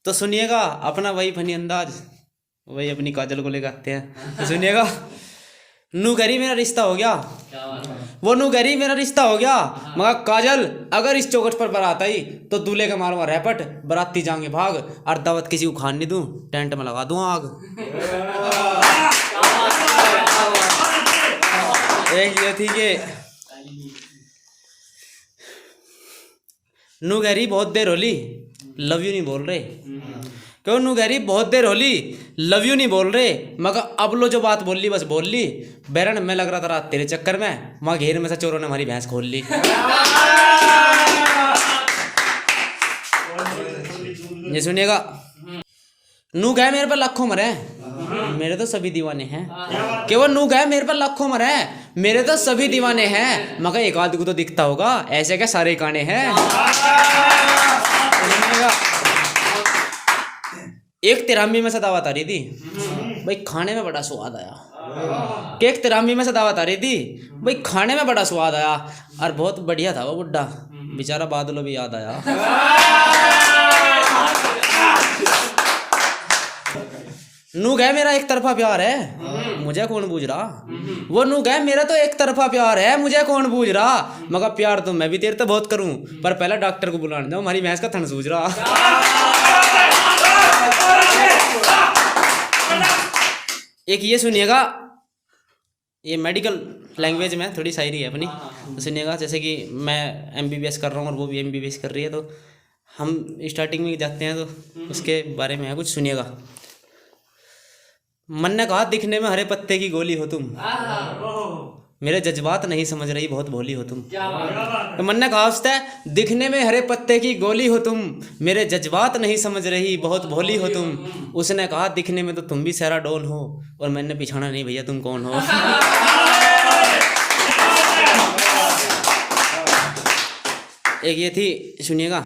तो सुनिएगा अपना वही फनी अंदाज, वही अपनी काजल को लेकर आते हैं। तो सुनिएगा, नू करी मेरा रिश्ता हो गया, वो नू करी मेरा रिश्ता हो गया, मगर काजल अगर इस चौखट पर बारात आई तो दूल्हे का मारूंगा रैपट, बाराती जाएंगे भाग, और दावत किसी को खान नहीं दूं, टेंट में लगा दूं आग। एक ये थी कि नू गहरी बहुत देर होली, लव यू नहीं बोल रहे, क्यों नू गहरी बहुत देर होली, लव यू नहीं बोल रहे, मगर अब लो जो बात बोल ली बस बोल ली, बैरन मैं लग रहा था रात तेरे चक्कर में, वहाँ घेर में से चोरों ने हमारी भैंस खोल ली। ये सुनिएगा, नू गए मेरे पर लाखों मरे, मेरे तो सभी दीवाने हैं, केवल नू गए मेरे पर लाखों मरे, मेरे तो सभी दीवाने हैं, मगर एक आध को तो दिखता होगा, ऐसे क्या सारे काने हैं। एक तिरामी में से दावत आ रही थी, भाई खाने में बड़ा स्वाद आया, एक तिरामी में से दावत आ रही थी, भाई खाने में बड़ा स्वाद आया, और बहुत बढ़िया था वो बुड्ढा, बेचारा बादलों भी याद आया। नू गए मेरा एक तरफा प्यार है, मुझे कौन बूझ रहा, वो नू गए मेरा तो एक तरफा प्यार है, मुझे कौन बूझ रहा, मगर प्यार तो मैं भी तेरे तो बहुत करूं, पर पहले डॉक्टर को बुलाने दो, हमारी भैंस का थन सूझ रहा। एक ये सुनिएगा, ये मेडिकल लैंग्वेज में थोड़ी शायरी है अपनी, तो सुनिएगा, जैसे कि मैं MBBS कर रहा हूँ और वो भी MBBS कर रही है, तो हम स्टार्टिंग में जाते हैं तो उसके बारे में है कुछ, सुनिएगा। मन ने कहा दिखने में हरे पत्ते की गोली हो तुम, मेरे जज्बात नहीं समझ रही बहुत भोली हो तुम। तो मन ने कहा उससे दिखने में हरे पत्ते की गोली हो तुम, मेरे जज्बात नहीं समझ रही बहुत भोली हो तुम। उसने कहा दिखने में तो तुम भी सहरा डोल हो, और मैंने पिछाना नहीं भैया तुम कौन हो। एक ये थी, सुनिएगा,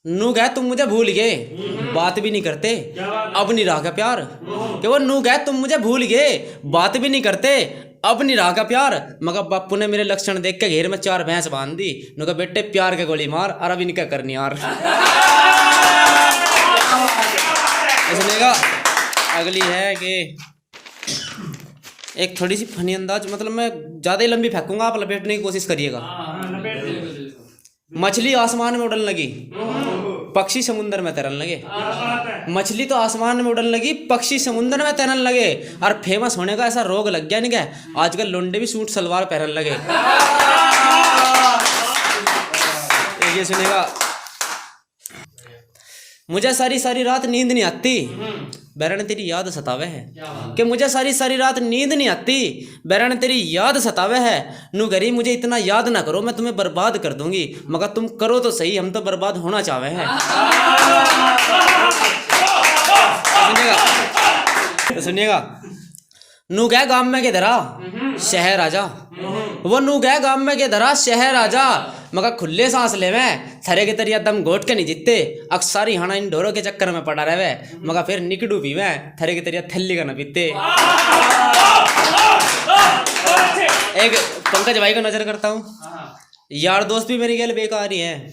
नू गए तुम मुझे भूल गए, बात भी नहीं करते, अब नहीं रहा का प्यार, कि वो नू गए तुम मुझे भूल गए, बात भी नहीं करते, अब नहीं रहा का प्यार, मगर बापू ने मेरे लक्षण देख के घेर में 4 भैंस बांध दी, नु कहा बेटे प्यार के गोली मार, और अब इनका करनी यार। सुनेगा, अगली है कि एक थोड़ी सी फनी अंदाज, मतलब मैं ज्यादा ही लंबी फेंकूंगा, आप लपेटने की कोशिश करिएगा। मछली आसमान में उड़न लगी, पक्षी समुद्र में तैरन लगे, मछली तो आसमान में उड़न लगी, पक्षी समुद्र में तैरन लगे, और फेमस होने का ऐसा रोग लग गया नहीं क्या, आजकल लोंडे भी सूट सलवार पहनने लगे। ये सुनेगा, मुझे सारी सारी रात नींद नहीं आती, बैरन तेरी याद सतावे है, कि मुझे सारी सारी रात नींद नहीं आती, बैरन तेरी याद सतावे है, नू गरी मुझे इतना याद ना करो, मैं तुम्हें बर्बाद कर दूंगी, मगर तुम करो तो सही, हम तो बर्बाद होना चाहवे हैं। सुनिएगा, नू गए गांव में के धरा शहर आजा, वो नू गए गांव में के धरा शहर आजा, मगर खुले सांस ले में थरे के तरिया दम घोट के नहीं जीतते, अक्सर ही हाना इन ढोरों के चक्कर में पड़ा रहे, मगर फिर निकड़ू पी में थरे के तरिया थैली का न पीते। एक पंकज भाई को नजर करता हूँ, यार दोस्त भी मेरी गैल बेकार ही है,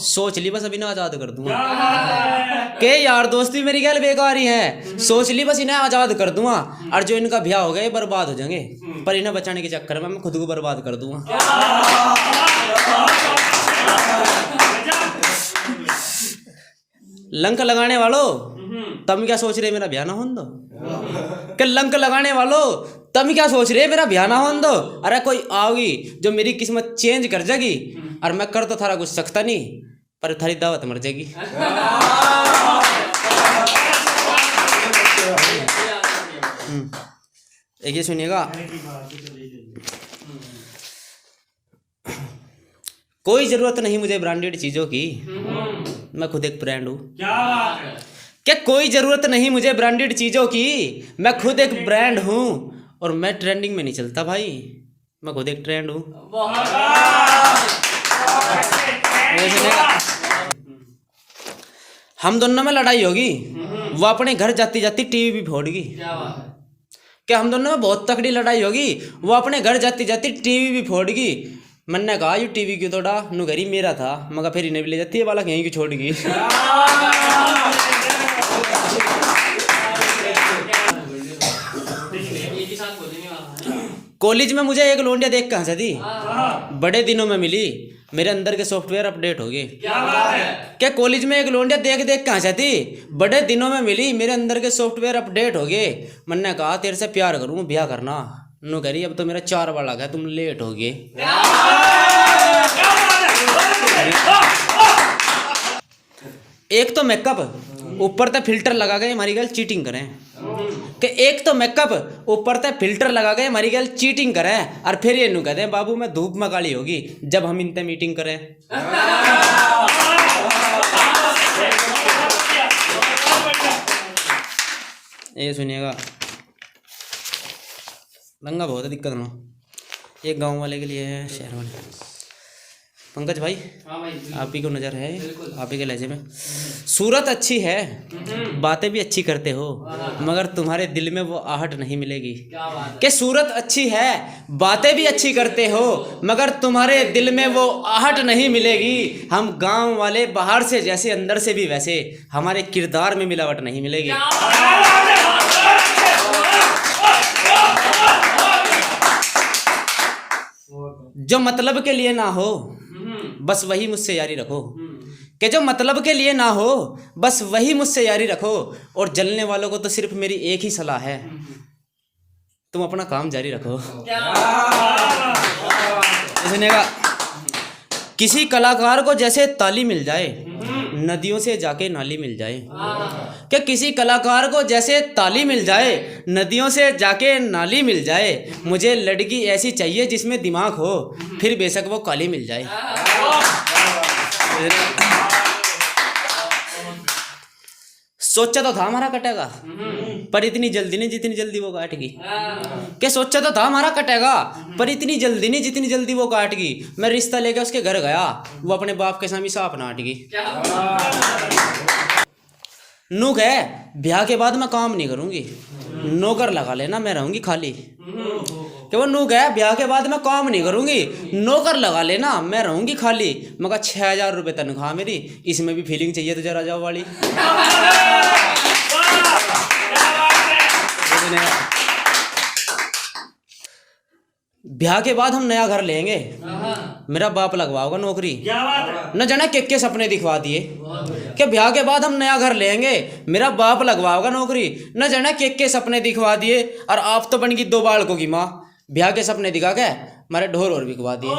सोच ली बस अभी ना आजाद कर दूंगा, के यार दोस्ती मेरी गैल बेकार ही है, सोच ली बस इन्हें आजाद कर दूंगा, और जो इनका ब्याह हो गया ये बर्बाद हो जाएंगे, पर इन्हें बचाने के चक्कर में मैं खुद को बर्बाद कर दूंगा। लंक लगाने वालों तुम क्या सोच रहे मेरा ब्याह ना होने दो, कि लंक लगाने वालों तुम क्या सोच रहे मेरा ब्याह ना होने दो, अरे कोई आओगी जो मेरी किस्मत चेंज कर जाएगी, और मैं कर तो थारा कुछ सकता नहीं, पर थारी दावत मर जाएगी। एक ये सुनिएगा, कोई जरूरत नहीं मुझे ब्रांडेड चीजों की, मैं खुद एक ब्रांड हूँ, क्या कोई जरूरत नहीं मुझे ब्रांडेड चीजों की, मैं खुद एक ब्रांड हूँ, और मैं ट्रेंडिंग में नहीं चलता भाई, मैं खुद एक ट्रेंड हूँ। हम दोनों में लड़ाई होगी, वो अपने घर जाती जाती टीवी भी फोड़गी, क्या हम दोनों में बहुत तकड़ी लड़ाई होगी, वो अपने घर जाती जाती टीवी भी फोड़गी, मैंने कहा यू टीवी क्यों तोड़ा, नु घरी मेरा था, मगर फिर इन्हें भी ले जाती है बालक यहीं की छोड़गी। कॉलेज में मुझे एक लौंडिया देख कहाँ से थी, बड़े दिनों में मिली, मेरे अंदर के सॉफ्टवेयर अपडेट हो गए। क्या कॉलेज में एक लौंडिया देख देख कहाँ से थी, बड़े दिनों में मिली, मेरे अंदर के सॉफ्टवेयर अपडेट हो गए। मैंने कहा तेरे से प्यार करूँ, ब्याह करना। नो कह रही अब तो मेरा 4 बार लगा, तुम लेट हो गए। एक तो मेकअप ऊपर से फिल्टर लगा के हमारी गर्ल चीटिंग करें, कि एक तो मेकअप ऊपर से फिल्टर लगा के हमारी गर्ल चीटिंग करें, और फिर ये नू कहते हैं बाबू मैं धूप में काली होगी जब हम इनसे मीटिंग करें। ये सुनिएगा, दंगा बहुत है, दिक्कत ना एक गांव वाले के लिए है, शहर वाले। पंकज भाई, आप ही को नज़र है, आप ही के लहजे में। सूरत अच्छी है, बातें भी अच्छी करते हो, मगर तुम्हारे दिल में वो आहट नहीं मिलेगी। कि सूरत अच्छी है, बातें भी अच्छी करते हो, मगर तुम्हारे दिल में वो आहट नहीं मिलेगी। हम गांव वाले बाहर से जैसे अंदर से भी वैसे, हमारे किरदार में मिलावट नहीं मिलेगी। जो मतलब के लिए ना हो बस वही मुझसे यारी रखो, कि जो मतलब के लिए ना हो बस वही मुझसे यारी रखो। और जलने वालों को तो सिर्फ मेरी एक ही सलाह है, तुम अपना काम जारी रखो। सुनिएगा, किसी कलाकार को जैसे ताली मिल जाए, नदियों से जाके नाली मिल जाए। क्या किसी कलाकार को जैसे ताली मिल जाए, नदियों से जाके नाली मिल जाए। मुझे लड़की ऐसी चाहिए जिसमें दिमाग हो, फिर बेशक वो काली मिल जाए। सोचा तो था हमारा कटेगा, पर इतनी जल्दी नहीं जितनी जल्दी वो काटेगी। क्या सोचा तो था हमारा कटेगा, पर इतनी जल्दी नहीं जितनी जल्दी वो काटेगी। मैं रिश्ता लेके उसके घर गया, वो अपने बाप के सामने सांप नाट गई। नूक है, ब्याह के बाद मैं काम नहीं करूंगी, नौकर लगा लेना, मैं रहूंगी खाली। कि वो नूक है, ब्याह के बाद मैं काम नहीं करूंगी, नौकर लगा लेना, मैं रहूंगी खाली। मगर 6000 रुपये तनख्वाह मेरी, इसमें भी फीलिंग चाहिए तुझे राजा वाली। ब्याह के बाद हम नया घर लेंगे, मेरा बाप लगवाओगा नौकरी, न जाने के सपने दिखवा दिए। कि ब्याह के बाद हम नया घर लेंगे, मेरा बाप लगवाओगा नौकरी, न जाने के सपने दिखवा दिए। और आप तो बन गई 2 बालकों की माँ, ब्याह के सपने दिखा के हमारे ढोर और बिकवा दिए।